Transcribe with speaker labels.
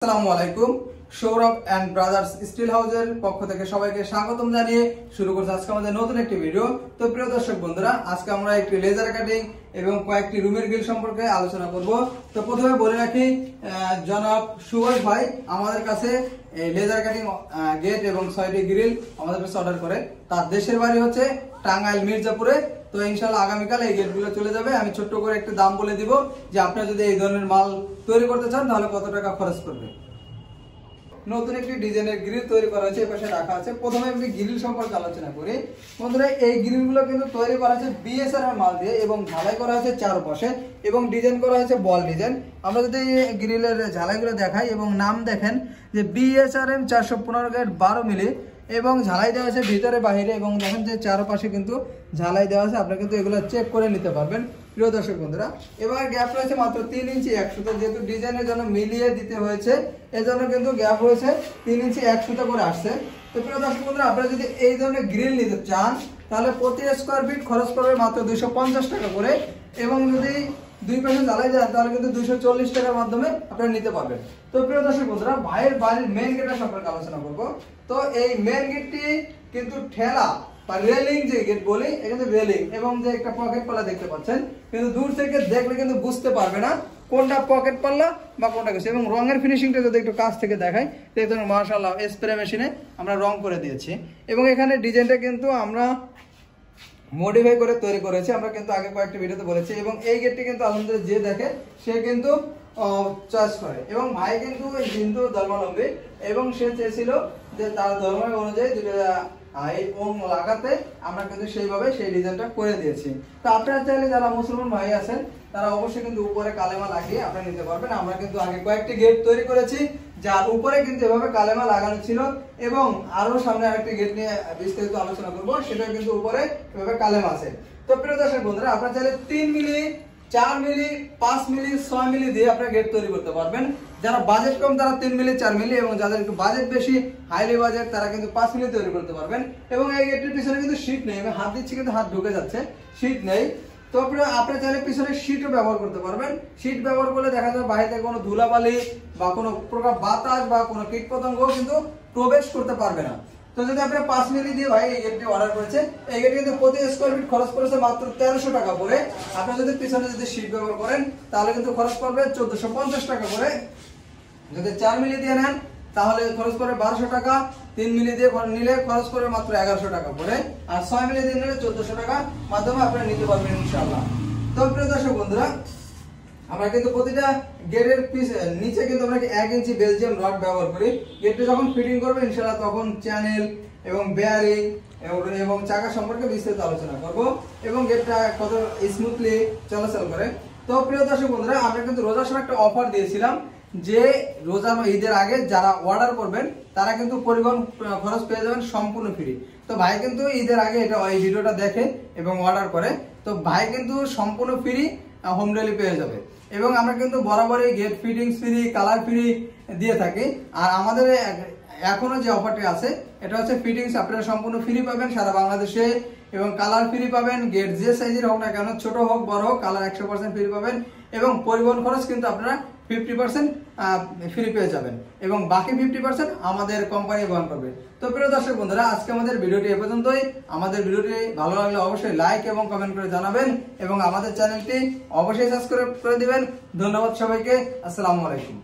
Speaker 1: আসসালামু আলাইকুম। Sourav and brothers still হাউসের পক্ষ থেকে সবাইকে স্বাগতম জানিয়ে শুরু করছি আজকে আমাদের নতুন একটি ভিডিও। তো প্রিয় দর্শক বন্ধুরা, আজকে আমরা একটি লেজার কাটিং এবং কয়েকটি রুমের গ্রিল সম্পর্কে আলোচনা করব। তো প্রথমে বলে রাখি, জনাব সুভাষ ভাই আমাদের কাছে লেজার কাটিং গেট এবং 6টি গ্রিল আমাদের কাছে অর্ডার করে। তার দেশের বাড়ি হচ্ছে টাঙ্গাইল মির্জাপুরে। তো ইনশাআল্লাহ আগামীকাল এই গেটগুলো চলে যাবে। আমি ছোট্ট করে একটু দাম বলে দিব যে আপনারা যদি এই ধরনের মাল তৈরি করতে চান তাহলে কত টাকা খরচ করবে। নতুন একটি ডিজাইনের গ্রিল তৈরি করা হয়েছে, এই পাশে রাখা আছে। প্রথমে আমি গ্রিল সম্পর্কে আলোচনা করি। বন্ধুরা, এই গ্রিলগুলো কিন্তু তৈরি করা হয়েছে বিএসআর এর মাল দিয়ে এবং ঝালাই করা হয়েছে চারপাশে এবং ডিজাইন করা হয়েছে বল ডিজাইন। আমরা যদি গ্রিলের ঝালাইগুলো দেখাই এবং নাম দেখেন যে বিএসআরএম 415 গেট 12 মিলি এবং ঝালাই দেওয়া আছে ভিতরে বাহিরে এবং দেখেন যে চারপাশে কিন্তু ঝালাই দেওয়া আছে। আপনারা কিন্তু এগুলো চেক করে নিতে পারবেন প্রিয় দর্শক বন্ধুরা। এবার গ্যাপ রয়েছে মাত্র 3 ইঞ্চি 1 সুতো, যেহেতু ডিজাইনের জন্য মিলিয়ে দিতে হয়েছে এজন্য কিন্তু গ্যাপ রয়েছে 3 ইঞ্চি 1 সুতো করে আসছে। তো প্রিয় দর্শক বন্ধুরা, আপনারা যদি এই ধরনের গ্রিল নিতে চান তাহলে প্রতি স্কয়ার ফিট খরচ পড়বে মাত্র 250 টাকা করে এবং যদি দুই পাশে জ্বালাই দেন তাহলে কিন্তু 240 টাকার মাধ্যমে আপনারা নিতে পারবেন। তো প্রিয় দর্শক বন্ধুরা, ভাইয়ের বাড়ির মেইন গেটের সম্পর্কে আলোচনা করব। তো এই মেইন গেটটি কিন্তু ঠেলা বা রেলিং যে গেট বলি, এখানে রেলিং এবং যে একটা পকেট পাল্লা দেখতে পাচ্ছেন, কিন্তু দূর থেকে দেখলে কিন্তু বুঝতে পারবে না কোনটা পকেট পাল্লা বা কোনটা কিছু। এবং রঙের ফিনিশিংটা যদি একটু কাছ থেকে দেখাই দেখুন, মাশাআল্লাহ স্প্রে মেশিনে আমরা রং করে দিয়েছি এবং এখানে ডিজাইনটা কিন্তু আমরা মডিফাই করে তৈরি করেছি। আমরা কিন্তু আগে কয়েকটি ভিডিওতে বলেছি এবং এই গেটটি কিন্তু আলহামদুলিল্লাহ যে দেখে সে কিন্তু চয়েস করে এবং ভাই কিন্তু হিন্দু ধর্মাবলম্বী এবং সে চেয়েছিল যে তার ধর্মের অনুযায়ী এই ওম লাগাতে, আমরা কিন্তু সেইভাবে সেই ডিজাইনটা করে দিয়েছি। তো আপনারা চাইলে যারা মুসলমান ভাই আছেন তারা অবশ্যই কিন্তু উপরে কালেমা লাগিয়ে আপনারা নিতে পারবেন। আমরা কিন্তু আগে কয়েকটি গেট তৈরি করেছি যার উপরে কিন্তু এভাবে কালেমা লাগানো ছিল এবং আরো সামনে আরেকটি গেট নিয়ে বিস্তারিত আলোচনা করব, সেটা কিন্তু উপরে এভাবে কালেমা আছে। তো প্রিয় দর্শক বন্ধুরা, আপনারা চাইলে 3 মিলি 4 মিলি 5 মিলি 6 মিলি দিয়ে আপনারা গেট তৈরি করতে পারবেন। যারা বাজেট কম তারা 3 মিলি 4 মিলি এবং যাদের একটু বাজেট বেশি হাইলি বাজেট তারা কিন্তু 5 মিলি তৈরি করতে পারবেন। এবং এই গেটের পিছনে কিন্তু শীট নেই, আমি হাত দিচ্ছি কিন্তু হাত ঢুকে যাচ্ছে, শীট নেই। তো আপনারা চাইলে পিছনে শীটও ব্যবহার করতে পারবেন। শীট ব্যবহার করলে দেখা যায় বাইরে থেকে কোনো ধুলাবালি বা কোনো প্রকার বাতাস বা কোনো কীটপতঙ্গ কিন্তু প্রবেশ করতে পারবে না। তো যদি আপনারা 5 মিলি দিয়ে ভাই এই গেটটি অর্ডার করেছে, এই গেটটি কিন্তু প্রতি স্কয়ার ফিট খরচ পড়েছে মাত্র 1300 টাকা করে। আপনারা যদি পিছনে যদি শীট ব্যবহার করেন তাহলে কিন্তু খরচ পড়বে 1450 টাকা করে। যদি 4 মিলি দিয়ে নেন তাহলে খরচ পড়বে 1200 টাকা। 3 মিলি দিয়ে নিলে খরচ পড়বে মাত্র 1100 টাকা করে। আর 6 মিলি দিয়ে নিলে 1400 টাকা মাধ্যমে আপনারা নিতে পারবেন ইনশাআল্লাহ। তো প্রিয় দর্শক বন্ধুরা, আমরা কিন্তু প্রতিটা গেটের নিচে কিন্তু আমরা 1 ইঞ্চি বেলজিয়াম রড ব্যবহার করি। গেটটি যখন ফিটিং করবে ইনশাআল্লাহ তখন চ্যানেল এবং বেয়ারিং এবং চাকা সম্পর্কে বিস্তারিত আলোচনা করব এবং গেটটা কত স্মুথলি চলাচল করে। তো প্রিয় দর্শক বন্ধুরা, আমরা কিন্তু রোজার সময় একটা অফার দিয়েছিলাম যে রোজা ঈদের আগে যারা অর্ডার করবেন তারা কিন্তু পরিবহন খরচ পেয়ে যাবেন সম্পূর্ণ ফ্রি। তো ভাই কিন্তু ঈদের আগে এটা এই ভিডিওটা দেখে এবং অর্ডার করে, তো ভাই কিন্তু সম্পূর্ণ ফ্রি হোম ডেলিভারি পেয়ে যাবে এবং আমরা কিন্তু বরাবরই gate fittings free, colour free দিয়ে থাকি। আর আমাদের এখনো যে অফারটি আছে এটা হচ্ছে ফিটিংস আপনারা সম্পূর্ণ ফ্রি পাবেন সারা বাংলাদেশে এবং কালার ফ্রি পাবেন। গেট যে সাইজের হোক না কেন, ছোট হোক বড় হোক, কালার 100% ফ্রি পাবেন এবং পরিবহন খরচ কিন্তু আপনারা 50% ফ্রি পেয়ে যাবেন এবং বাকি 50% আমাদের কোম্পানি বহন করবে। তো প্রিয় দর্শক বন্ধুরা, আজকে আমাদের ভিডিওটি এ পর্যন্তই। আমাদের ভিডিওটি ভালো লাগলে অবশ্যই লাইক এবং কমেন্ট করে জানাবেন এবং আমাদের চ্যানেলটি অবশ্যই সাবস্ক্রাইব করে দিবেন। ধন্যবাদ সবাইকে। আসসালামু আলাইকুম।